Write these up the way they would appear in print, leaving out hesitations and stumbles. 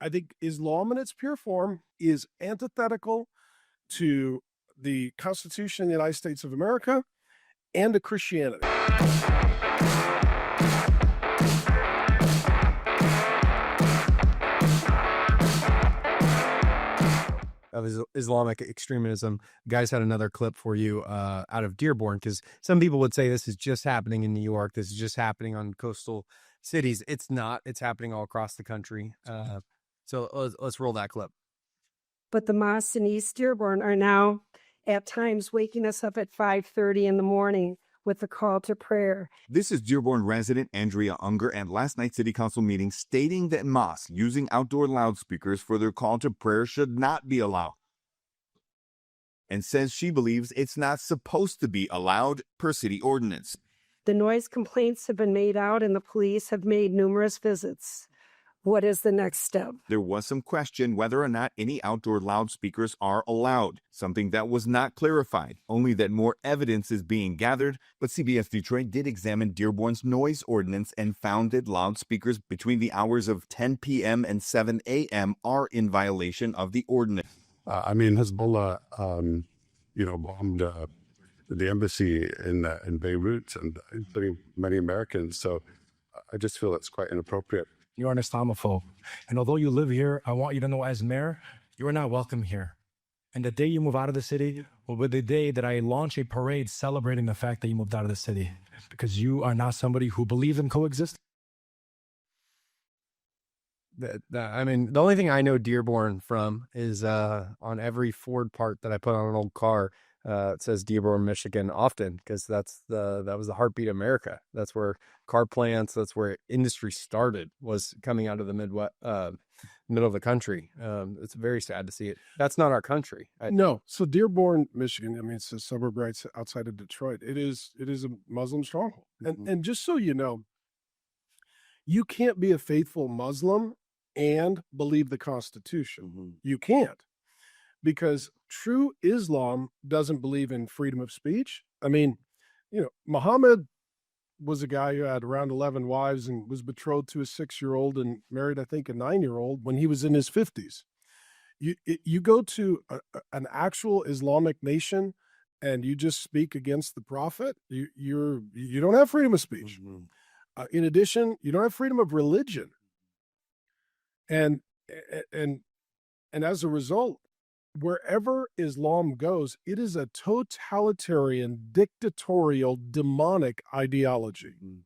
I think Islam in its pure form is antithetical to the Constitution of the United States of America and to Christianity. Of Islamic extremism. Guys had another clip for you out of Dearborn, because some people would say this is just happening in New York. This is just happening on coastal cities. It's not. It's happening all across the country. So let's roll that clip. But the mosques in East Dearborn are now at times waking us up at 5:30 in the morning with the call to prayer. This is Dearborn resident Andrea Unger at last night's city council meeting stating that mosques using outdoor loudspeakers for their call to prayer should not be allowed, and says she believes it's not supposed to be allowed per city ordinance. The noise complaints have been made out and the police have made numerous visits. What is the next step? There was some question whether or not any outdoor loudspeakers are allowed, something that was not clarified, only that more evidence is being gathered. But CBS Detroit did examine Dearborn's noise ordinance and found that loudspeakers between the hours of 10 p.m. and 7 a.m. are in violation of the ordinance. Hezbollah, bombed the embassy in Beirut and including many Americans. So I just feel it's quite inappropriate. You are an Islamophobe. And although you live here, I want you to know as mayor, you are not welcome here. And the day you move out of the city will be the day that I launch a parade celebrating the fact that you moved out of the city, because you are not somebody who believes in coexistence. The only thing I know Dearborn from is on every Ford part that I put on an old car, it says Dearborn, Michigan often, because that was the heartbeat of America. That's where car plants, that's where industry started, was coming out of the middle of the country. It's very sad to see it. That's not our country. No. So Dearborn, Michigan, it's a suburb right outside of Detroit. It is a Muslim stronghold. Mm-hmm. And just so you know, you can't be a faithful Muslim and believe the Constitution. Mm-hmm. You can't. Because true Islam doesn't believe in freedom of speech. Muhammad was a guy who had around 11 wives and was betrothed to a 6-year-old and married, I think, a 9-year-old when he was in his 50s. You go to an actual Islamic nation and you just speak against the prophet, you don't have freedom of speech. Mm-hmm. In addition, you don't have freedom of religion. And as a result, wherever Islam goes, it is a totalitarian, dictatorial, demonic ideology. Mm.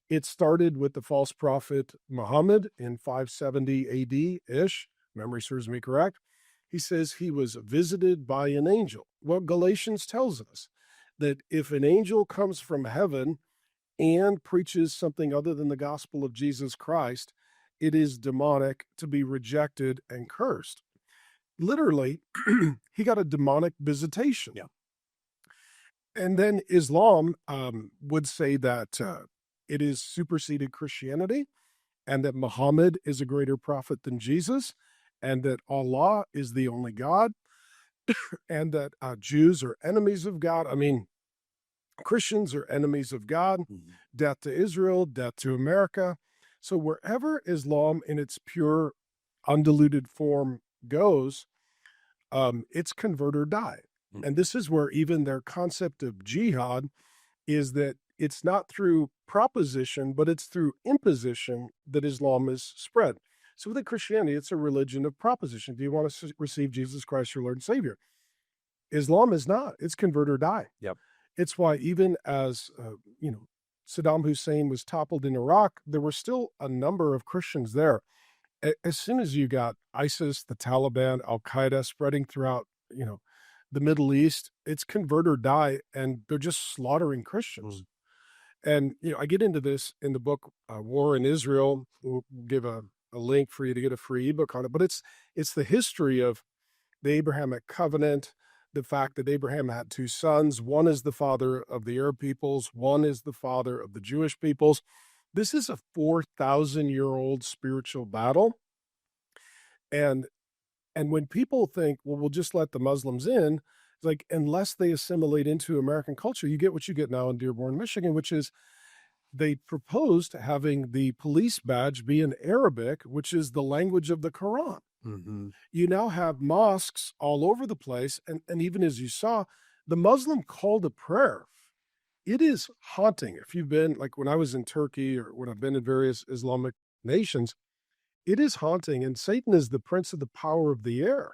It started with the false prophet Muhammad in 570 AD-ish. Memory serves me correct. He says he was visited by an angel. Well, Galatians tells us that if an angel comes from heaven and preaches something other than the gospel of Jesus Christ, it is demonic, to be rejected and cursed. Literally, he got a demonic visitation. Yeah. And then Islam would say that it is superseded Christianity, and that Muhammad is a greater prophet than Jesus, and that Allah is the only God, and that Jews are enemies of God. Christians are enemies of God. Mm-hmm. Death to Israel, death to America. So wherever Islam in its pure, undiluted form goes, it's convert or die. Mm. And this is where even their concept of jihad is that it's not through proposition, but it's through imposition that Islam is spread. So with Christianity, it's a religion of proposition. Do you want to receive Jesus Christ, your Lord and Savior? Islam is not. It's convert or die. Yep. It's why even as, Saddam Hussein was toppled in Iraq, there were still a number of Christians there. As soon as you got ISIS, the Taliban, Al-Qaeda spreading throughout, the Middle East, it's convert or die, and they're just slaughtering Christians. And, I get into this in the book, War in Israel. We'll give a link for you to get a free ebook on it. But it's the history of the Abrahamic covenant, the fact that Abraham had 2 sons. One is the father of the Arab peoples. One is the father of the Jewish peoples. This is a 4,000-year-old spiritual battle. And when people think, well, we'll just let the Muslims in, it's like, unless they assimilate into American culture, you get what you get now in Dearborn, Michigan, which is they proposed having the police badge be in Arabic, which is the language of the Quran. Mm-hmm. You now have mosques all over the place. And even as you saw, the Muslim call to prayer, it is haunting. If you've been, like when I was in Turkey or when I've been in various Islamic nations, it is haunting. And Satan is the prince of the power of the air.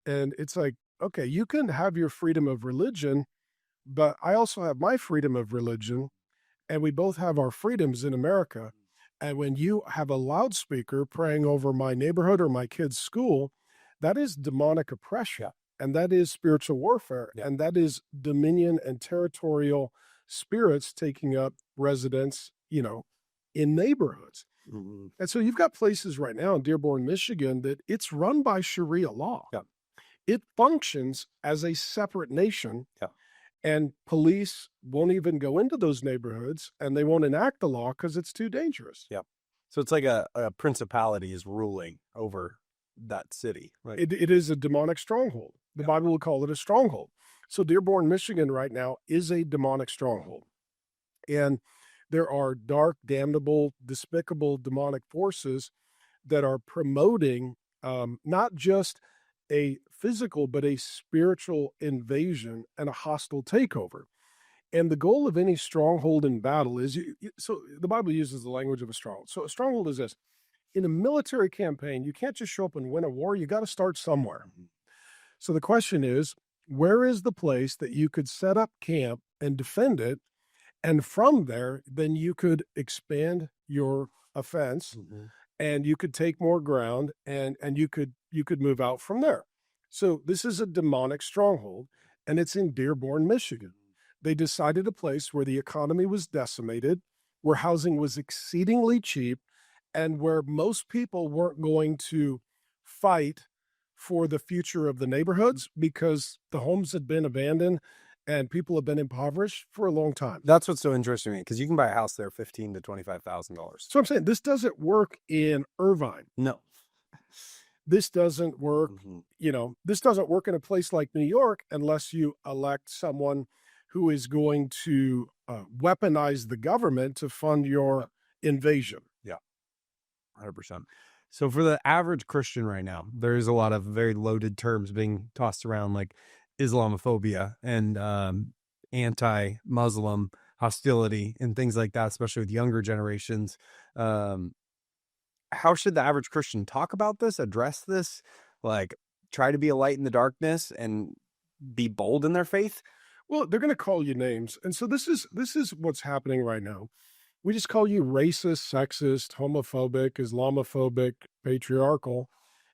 And it's like, okay, you can have your freedom of religion, but I also have my freedom of religion, and we both have our freedoms in America. And when you have a loudspeaker praying over my neighborhood or my kid's school, that is demonic oppression, and that is spiritual warfare, and that is dominion and territorial spirits taking up residence, in neighborhoods. Mm-hmm. And so you've got places right now in Dearborn, Michigan, that it's run by Sharia law. Yeah. It functions as a separate nation. Yeah. And police won't even go into those neighborhoods, and they won't enact the law because it's too dangerous. Yeah. So it's like a principality is ruling over that city. Right? It is a demonic stronghold. The Bible will call it a stronghold. So Dearborn, Michigan right now is a demonic stronghold. And there are dark, damnable, despicable demonic forces that are promoting not just a physical, but a spiritual invasion and a hostile takeover. And the goal of any stronghold in battle is, so the Bible uses the language of a stronghold. So a stronghold is this. In a military campaign, you can't just show up and win a war. You got to start somewhere. Mm-hmm. So the question is, where is the place that you could set up camp and defend it? And from there, then you could expand your offense, Mm-hmm. and you could take more ground, and you could move out from there. So this is a demonic stronghold, and it's in Dearborn, Michigan. They decided a place where the economy was decimated, where housing was exceedingly cheap, and where most people weren't going to fight for the future of the neighborhoods because the homes had been abandoned and people have been impoverished for a long time. That's what's so interesting to me, because you can buy a house there $15,000 to $25,000. So I'm saying this doesn't work in Irvine. No. This doesn't work, Mm-hmm. This doesn't work in a place like New York unless you elect someone who is going to weaponize the government to fund your invasion. 100%. So for the average Christian right now, there is a lot of very loaded terms being tossed around, like Islamophobia and anti-Muslim hostility and things like that, especially with younger generations. How should the average Christian talk about this, address this, like try to be a light in the darkness and be bold in their faith? Well, they're going to call you names. And so this is what's happening right now. We just call you racist, sexist, homophobic, Islamophobic, patriarchal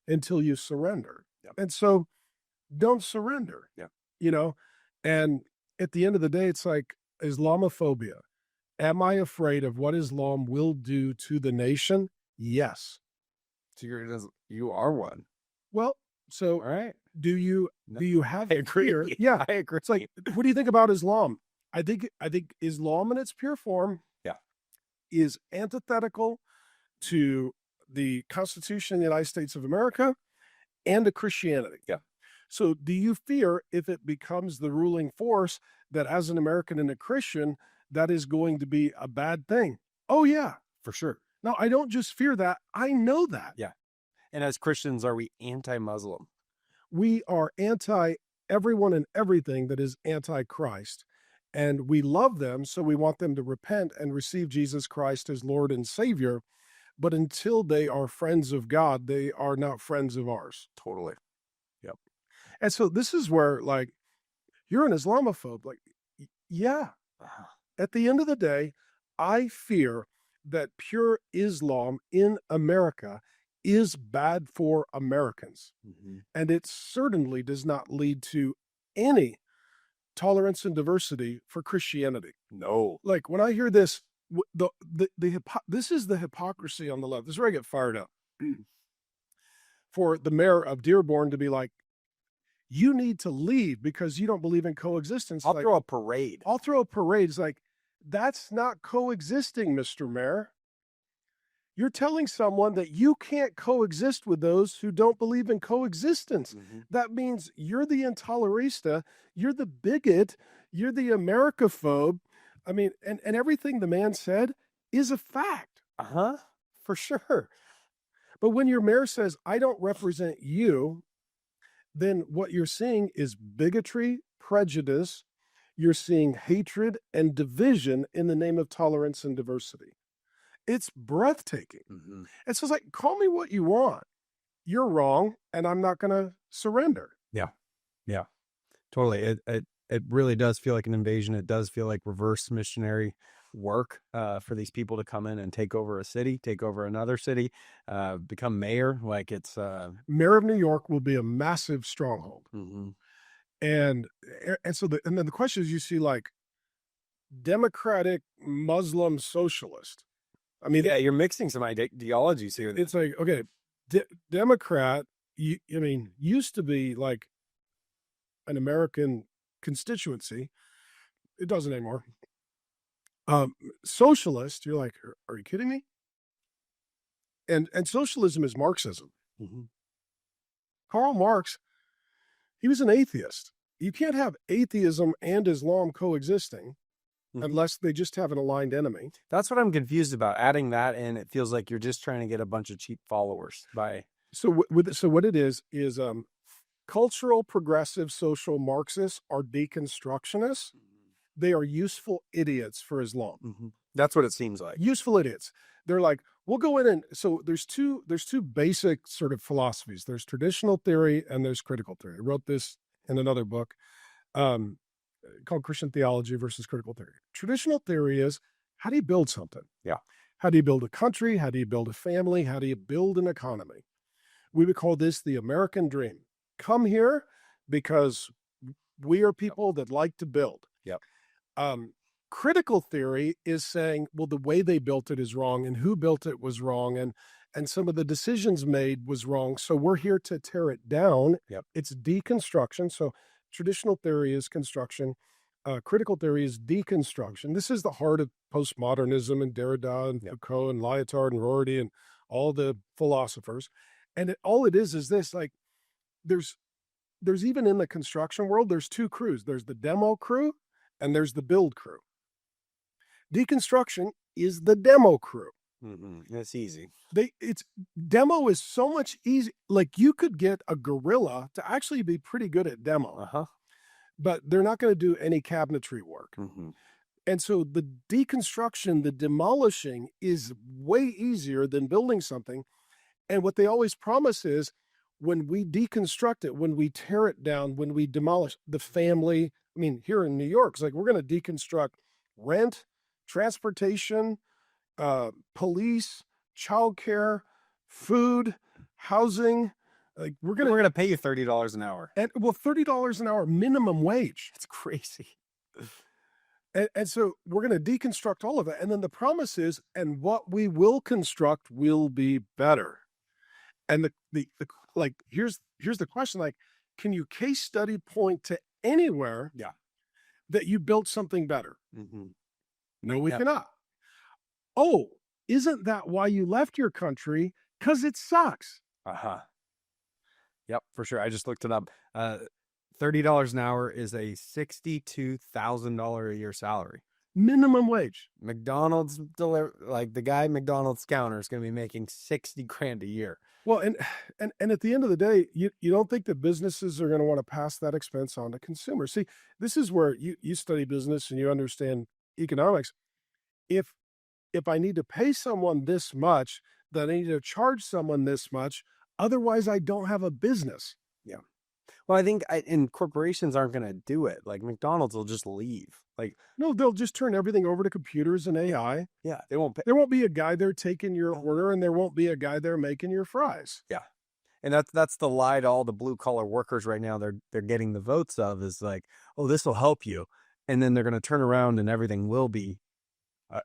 until you surrender. Yep. And so don't surrender. Yeah. And at the end of the day, it's like Islamophobia. Am I afraid of what Islam will do to the nation? Yes. So you are one. Well, so All right. do you have I agree. fear? Yeah. I agree. It's like, what do you think about Islam? I think Islam in its pure form is antithetical to the Constitution of the United States of America and to Christianity. Yeah. So do you fear if it becomes the ruling force that as an American and a Christian, that is going to be a bad thing? Oh, yeah. For sure. No, I don't just fear that. I know that. Yeah. And as Christians, are we anti-Muslim? We are anti everyone and everything that is anti-Christ. And we love them, so we want them to repent and receive Jesus Christ as Lord and Savior. But until they are friends of God, they are not friends of ours. Totally. Yep. And so this is where, like, you're an Islamophobe. Like, yeah. At the end of the day, I fear that pure Islam in America is bad for Americans. Mm-hmm. And it certainly does not lead to any tolerance and diversity for Christianity. No. Like when I hear this, this is the hypocrisy on the left. This is where I get fired up. For the mayor of Dearborn to be like, you need to leave because you don't believe in coexistence. I'll like, throw a parade. I'll throw a parade. It's like, that's not coexisting, Mr. Mayor. You're telling someone that you can't coexist with those who don't believe in coexistence. Mm-hmm. That means you're the intolerista, you're the bigot, you're the Americaphobe, I mean, and everything the man said is a fact. Uh-huh. For sure. But when your mayor says, I don't represent you, then what you're seeing is bigotry, prejudice. You're seeing hatred and division in the name of tolerance and diversity. It's breathtaking. Mm-hmm. And so it's like, call me what you want. You're wrong, and I'm not going to surrender. Yeah. Yeah. Totally. It really does feel like an invasion. It does feel like reverse missionary work for these people to come in and take over a city, take over another city, become mayor. Like it's Mayor of New York will be a massive stronghold. mm-hmm. And so and then the question is, you see like Democratic Muslim socialist. I mean, Yeah, you're mixing some ideologies here. it's like, okay, Democrat, I mean, used to be like an American constituency. It doesn't anymore. Socialist, you're like, are you kidding me? And socialism is Marxism. Mm-hmm. Karl Marx, he was an atheist. You can't have atheism and Islam coexisting unless they just have an aligned enemy. That's what I'm confused about. Adding that in, it feels like you're just trying to get a bunch of cheap followers by. So what it is cultural progressive social Marxists are deconstructionists. They are useful idiots for Islam. Mm-hmm. That's what it seems like. Useful idiots. They're like, we'll go in and so there's two basic sort of philosophies. There's traditional theory and there's critical theory. I wrote this in another book called Christian Theology versus Critical Theory. Traditional theory is, how do you build something? Yeah. How do you build a country? How do you build a family? How do you build an economy? We would call this the American dream. Come here because we are people that like to build. Yep. Critical theory is saying, well, the way they built it is wrong and who built it was wrong and some of the decisions made was wrong. So we're here to tear it down. Yep. It's deconstruction. So traditional theory is construction. Critical theory is deconstruction. This is the heart of postmodernism and Derrida and Foucault and Lyotard and Rorty and all the philosophers. And all it is this, like, there's even in the construction world, there's two crews. There's the demo crew and there's the build crew. Deconstruction is the demo crew. Mm-hmm. It's easy. Demo is so much easy. Like, you could get a gorilla to actually be pretty good at demo, but they're not going to do any cabinetry work. Mm-hmm. And so the deconstruction, the demolishing is way easier than building something. And what they always promise is, when we deconstruct it, when we tear it down, when we demolish the family, I mean, here in New York, it's like, we're going to deconstruct rent, transportation, police, childcare, food, housing. Like, we're going to pay you $30 an hour. And well, $30 an hour minimum wage. It's crazy. And so we're going to deconstruct all of it. And then the promise is, and what we will construct will be better. And the like, here's the question, like, can you case study point to anywhere that you built something better? Mm-hmm. No, we cannot. Oh, isn't that why you left your country? Because it sucks. Yep, for sure. I just looked it up. $30 an hour is a $62,000 a year salary. Minimum wage. McDonald's like the guy McDonald's counter is going to be making $60,000 a year. Well, and at the end of the day, you don't think that businesses are going to want to pass that expense on to consumers. See, this is where you study business and you understand economics. If I need to pay someone this much, then I need to charge someone this much. Otherwise, I don't have a business. Yeah. Well, I think and corporations aren't going to do it. Like, McDonald's will just leave. Like, no, they'll just turn everything over to computers and AI. Yeah, they won't pay. There won't be a guy there taking your order, and there won't be a guy there making your fries. Yeah. And that's the lie to all the blue collar workers right now. They're getting the votes of is like, oh, this will help you. And then they're going to turn around and everything will be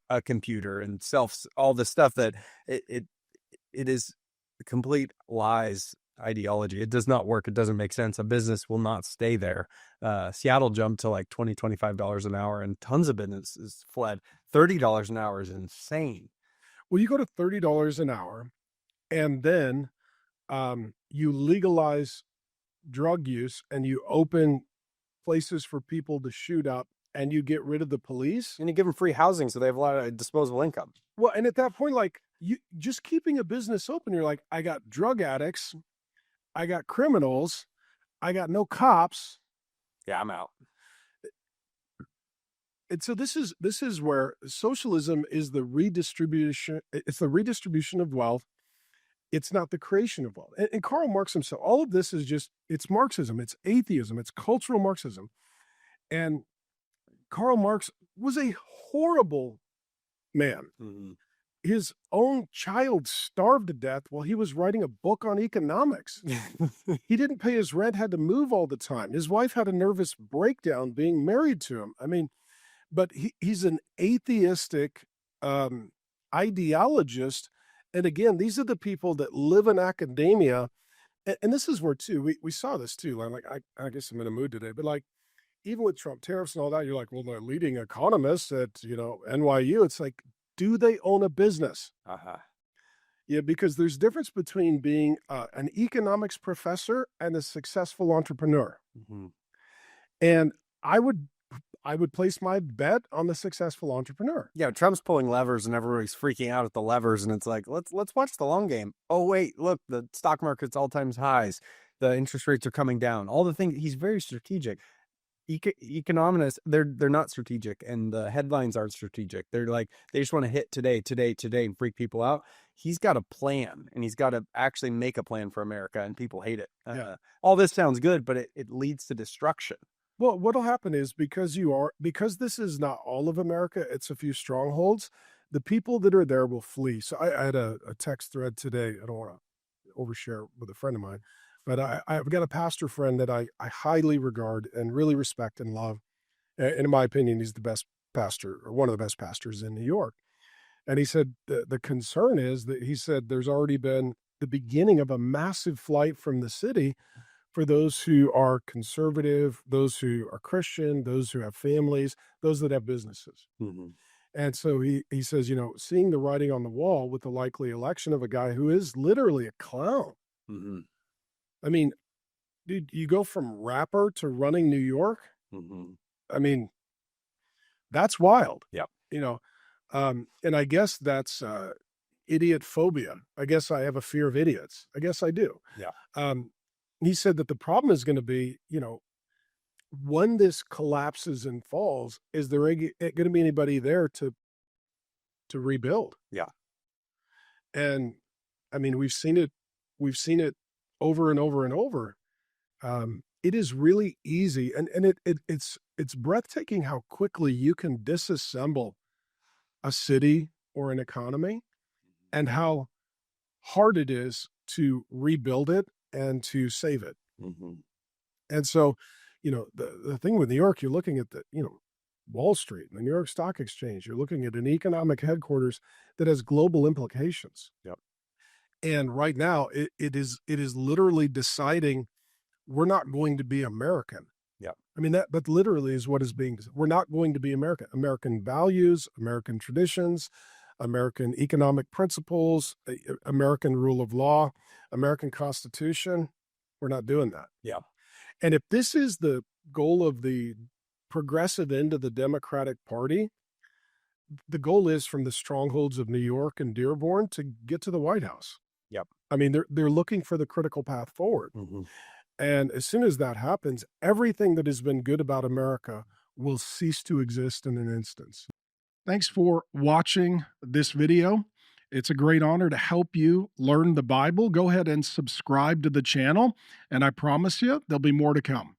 a computer and all the stuff that it is complete lies ideology. It does not work. It doesn't make sense. A business will not stay there. Seattle jumped to like $25 an hour and tons of businesses fled. $30 an hour is insane. Well, you go to $30 an hour and then you legalize drug use and you open places for people to shoot up and you get rid of the police. And you give them free housing, so they have a lot of disposable income. Well, and at that point, like, you just keeping a business open, you're like, I got drug addicts, I got criminals, I got no cops. Yeah, I'm out. And so this is where socialism is the redistribution. It's the redistribution of wealth. It's not the creation of wealth. And Karl Marx himself, all of this is just, it's Marxism, it's atheism, it's cultural Marxism. And Karl Marx was a horrible man. Mm-hmm. His own child starved to death while he was writing a book on economics. He didn't pay his rent, had to move all the time. His wife had a nervous breakdown being married to him. I mean, but he's an atheistic ideologist. And again, these are the people that live in academia. And this is where, too, we saw this, too. Like, I guess I'm in a mood today, but like, even with Trump tariffs and all that, you're like, well, the leading economists at, NYU, it's like, do they own a business? Uh-huh. Yeah, because there's difference between being an economics professor and a successful entrepreneur. Mm-hmm. And I would place my bet on the successful entrepreneur. Yeah, Trump's pulling levers and everybody's freaking out at the levers, and it's like, let's watch the long game. Oh wait, look, the stock market's all-time highs. The interest rates are coming down. All the things, he's very strategic. Economists, they're not strategic, and the headlines aren't strategic. They're like, they just want to hit today, and freak people out. He's got a plan, and he's got to actually make a plan for America, and people hate it. All this sounds good, but it leads to destruction. Well, what'll happen is because this is not all of America, it's a few strongholds, the people that are there will flee. So I had a text thread today. I don't want to overshare with a friend of mine, but I've got a pastor friend that I highly regard and really respect and love. And in my opinion, he's the best pastor, or one of the best pastors in New York. And he said the concern is that, he said, there's already been the beginning of a massive flight from the city for those who are conservative, those who are Christian, those who have families, those that have businesses. Mm-hmm. And so he says, seeing the writing on the wall with the likely election of a guy who is literally a clown. Mm-hmm. I mean, dude, you go from rapper to running New York. Mm-hmm. I mean, that's wild. Yep. And I guess that's idiot phobia. I guess I have a fear of idiots. I guess I do. Yeah. He said that the problem is going to be, when this collapses and falls, is there going to be anybody there to rebuild? Yeah. And I mean, we've seen it over and over and over. It is really easy, and it's breathtaking how quickly you can disassemble a city or an economy, and how hard it is to rebuild it and to save it. Mm-hmm. And so, the thing with New York, you're looking at Wall Street and the New York Stock Exchange, you're looking at an economic headquarters that has global implications. Yep. And right now it is literally deciding we're not going to be American. Yep. I mean, that literally is what is being, we're not going to be American. American values, American traditions, American economic principles, American rule of law, American Constitution. We're not doing that. Yeah. And if this is the goal of the progressive end of the Democratic Party, the goal is from the strongholds of New York and Dearborn to get to the White House. Yep. I mean, they're looking for the critical path forward. Mm-hmm. And as soon as that happens, everything that has been good about America will cease to exist in an instance. Thanks for watching this video. It's a great honor to help you learn the Bible. Go ahead and subscribe to the channel, and I promise you there'll be more to come.